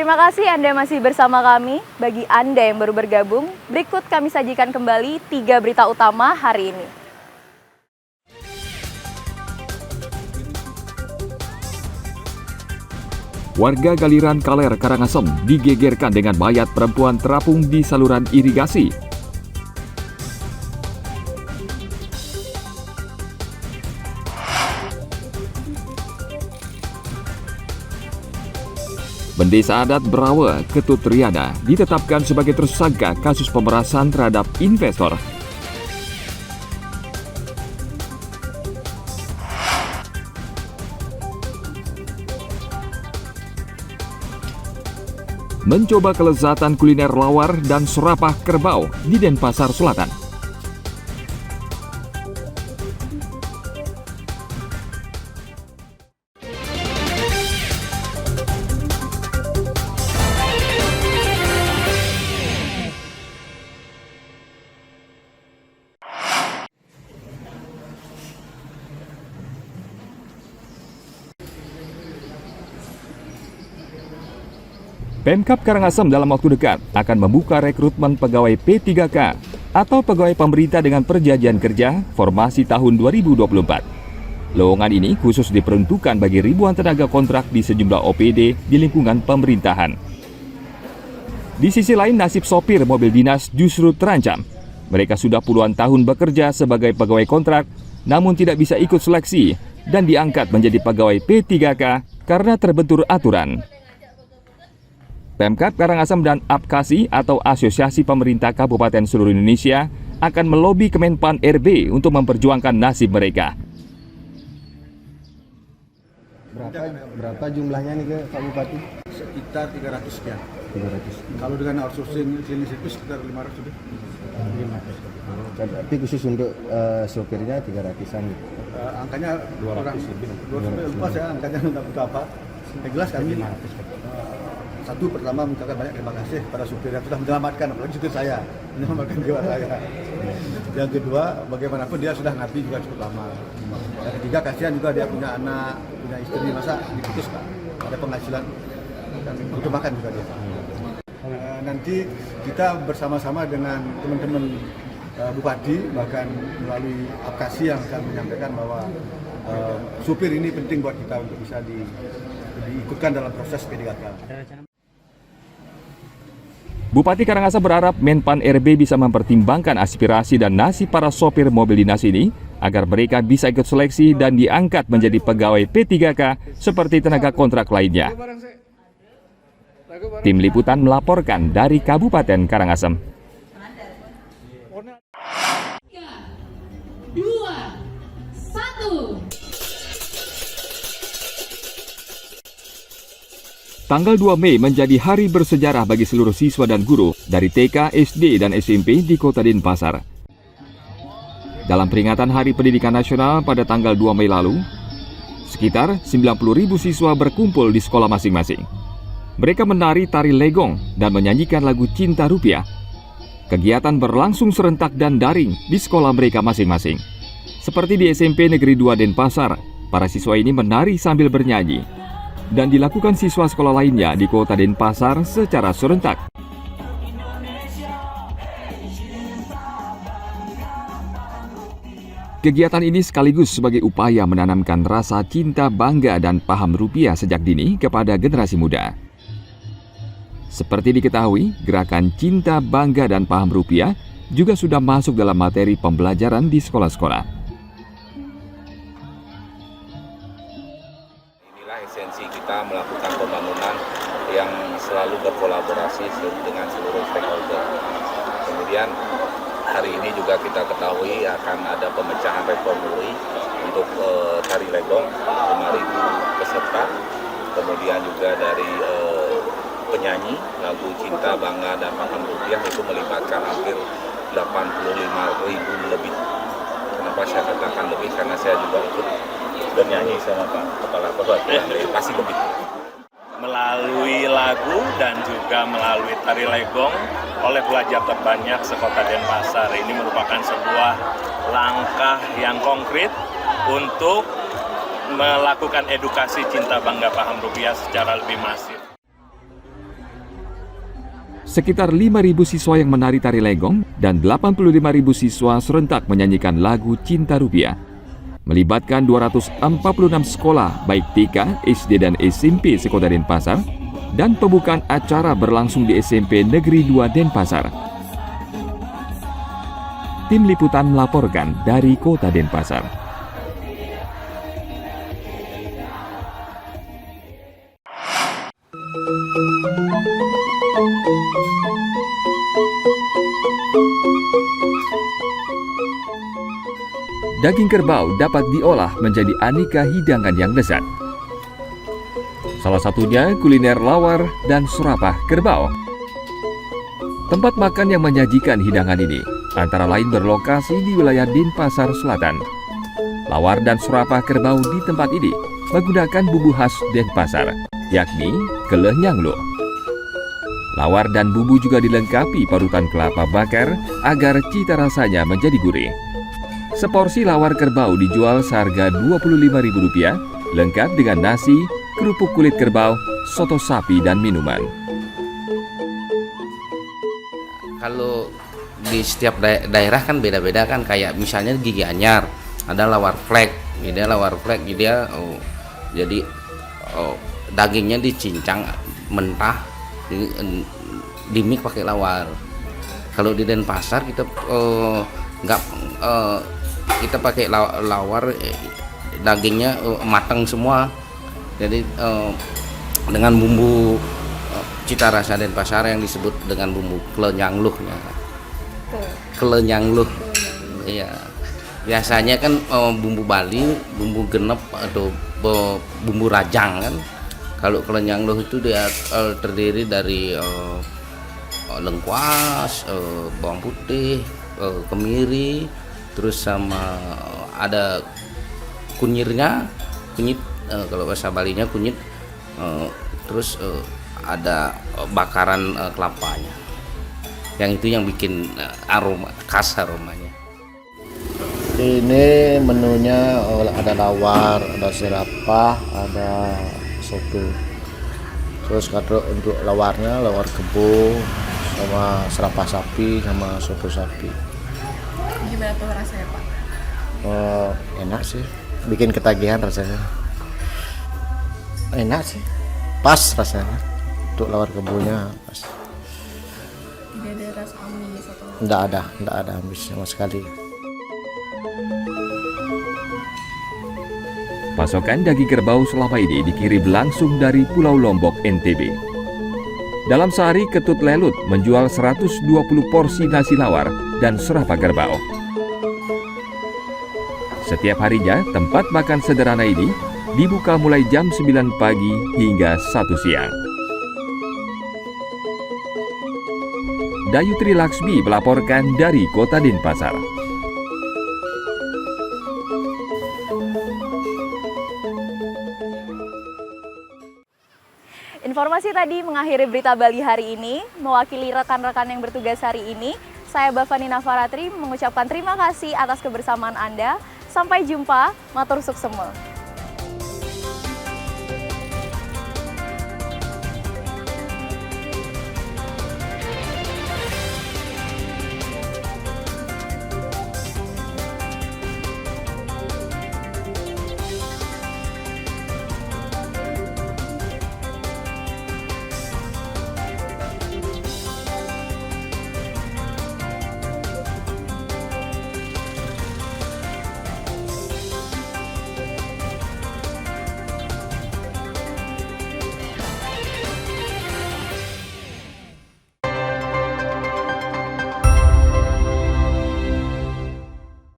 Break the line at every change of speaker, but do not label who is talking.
Terima kasih Anda masih bersama kami. Bagi Anda yang baru bergabung, berikut kami sajikan kembali 3 berita utama hari ini.
Warga Galiran Kaler, Karangasem digegerkan dengan mayat perempuan terapung di saluran irigasi. Pendesa adat Berawe, Ketut Riana, ditetapkan sebagai tersangka kasus pemerasan terhadap investor. Mencoba kelezatan kuliner lawar dan serapah kerbau di Denpasar Selatan. Pemkab Karangasem dalam waktu dekat akan membuka rekrutmen pegawai P3K atau pegawai pemerintah dengan perjanjian kerja formasi tahun 2024. Lowongan ini khusus diperuntukkan bagi ribuan tenaga kontrak di sejumlah OPD di lingkungan pemerintahan. Di sisi lain, nasib sopir mobil dinas justru terancam. Mereka sudah puluhan tahun bekerja sebagai pegawai kontrak, namun tidak bisa ikut seleksi dan diangkat menjadi pegawai P3K karena terbentur aturan. Pemkab Karangasem dan APKASI atau Asosiasi Pemerintah Kabupaten Seluruh Indonesia akan melobi Kemenpan RB untuk memperjuangkan nasib mereka.
Berapa jumlahnya nih ke Pak Bupati?
Sekitar 300 sekian.
300.
Kalau dengan outsourcing klinis itu sekitar 500 sudah. 500.
Tapi khusus untuk sopirnya 300-an.
Angkanya 200 lebih. 200 lupa saya angkanya untuk apa. Yang jelas kami satu pertama mengucapkan banyak terima kasih pada supir yang sudah menyelamatkan, apalagi supir saya menyelamatkan jiwa saya. Yang kedua, bagaimanapun dia sudah ngabdi juga cukup lama. Yang ketiga, kasihan juga dia punya anak, punya istri, masa diputus Pak. Ada penghasilan dan butuh makan juga dia. Nanti kita bersama-sama dengan teman-teman Bupati, bahkan melalui APKASI yang akan menyampaikan bahwa supir ini penting buat kita untuk bisa diikutkan dalam proses P3K.
Bupati Karangasem berharap Menpan RB bisa mempertimbangkan aspirasi dan nasib para sopir mobil dinas ini agar mereka bisa ikut seleksi dan diangkat menjadi pegawai P3K seperti tenaga kontrak lainnya. Tim Liputan melaporkan dari Kabupaten Karangasem.
3, 2, 1.
Tanggal 2 Mei menjadi hari bersejarah bagi seluruh siswa dan guru dari TK, SD, dan SMP di Kota Denpasar. Dalam peringatan Hari Pendidikan Nasional pada tanggal 2 Mei lalu, sekitar 90.000 siswa berkumpul di sekolah masing-masing. Mereka menari tari legong dan menyanyikan lagu Cinta Rupiah. Kegiatan berlangsung serentak dan daring di sekolah mereka masing-masing. Seperti di SMP Negeri 2 Denpasar, para siswa ini menari sambil bernyanyi. Dan dilakukan siswa sekolah lainnya di Kota Denpasar secara serentak. Kegiatan ini sekaligus sebagai upaya menanamkan rasa cinta, bangga, dan paham rupiah sejak dini kepada generasi muda. Seperti diketahui, gerakan cinta, bangga, dan paham rupiah juga sudah masuk dalam materi pembelajaran di sekolah-sekolah.
Esensi kita melakukan pembangunan yang selalu berkolaborasi dengan seluruh stakeholder. Kemudian hari ini juga kita ketahui akan ada pemecahan reformuli untuk tari legong 5.000 peserta. Kemudian juga dari penyanyi lagu Cinta, Bangga, dan Paham Rupiah itu melibatkan hampir 85.000 lebih. Kenapa saya katakan lebih? Karena saya juga ikut bernyanyi sama Pak Kepala Perwakilan, pasti lebih.
Melalui lagu dan juga melalui tari legong oleh pelajar terbanyak sekota Denpasar. Ini merupakan sebuah langkah yang konkret untuk melakukan edukasi cinta bangga paham rupiah secara lebih masif.
sekitar 5.000 siswa yang menari tari legong dan 85.000 siswa serentak menyanyikan lagu Cinta Rupiah. Melibatkan 246 sekolah baik TK, SD dan SMP sekota Denpasar, dan pembukaan acara berlangsung di SMP Negeri 2 Denpasar. Tim Liputan melaporkan dari Kota Denpasar. Daging kerbau dapat diolah menjadi aneka hidangan yang lezat. Salah satunya kuliner lawar dan serapah kerbau. Tempat makan yang menyajikan hidangan ini antara lain berlokasi di wilayah Denpasar Selatan. Lawar dan serapah kerbau di tempat ini menggunakan bumbu khas Denpasar, yakni keleh nyanglo. Lawar dan bumbu juga dilengkapi parutan kelapa bakar agar cita rasanya menjadi gurih. Seporsi lawar kerbau dijual seharga Rp25.000, lengkap dengan nasi, kerupuk kulit kerbau, soto sapi, dan minuman.
Kalau di setiap daerah kan beda-beda kan, kayak misalnya Gigi Anyar ada lawar flek, jadi dagingnya dicincang mentah, dimik pakai lawar. Kalau di Denpasar kita kita pakai lawar, dagingnya matang semua, jadi dengan bumbu cita rasa Denpasar yang disebut dengan bumbu klenyangluhnya. Klenyangluh, iya. Biasanya kan bumbu Bali, bumbu genep atau bumbu rajang kan. Kalau klenyangluh itu dia terdiri dari lengkuas, bawang putih, kemiri, terus sama ada kunyit, kalau bahasa Balinya kunyit, terus ada bakaran kelapanya. Yang itu yang bikin aroma khas aromanya.
Ini menunya ada lawar, ada serapah, ada soto. Terus kalau untuk lawarnya lawar kebo sama serapah sapi sama soto sapi.
Gimana tuh rasanya, Pak?
Enak sih, bikin ketagihan rasanya. Enak sih, pas rasanya. Untuk lawar kebonya pas.
Tidak ada rasa amis atau?
Enggak ada amis sama sekali.
Pasokan daging kerbau selama ini dikirim langsung dari Pulau Lombok, NTB. Dalam sehari, Ketut Lelut menjual 120 porsi nasi lawar dan serapah kerbau. Setiap harinya, tempat makan sederhana ini dibuka mulai jam 9 pagi hingga 1 siang. Dayutri Laksmi melaporkan dari Kota Denpasar.
Informasi tadi mengakhiri berita Bali hari ini. Mewakili rekan-rekan yang bertugas hari ini, saya Bavani Nafaratri mengucapkan terima kasih atas kebersamaan Anda. Sampai jumpa, matur suksema.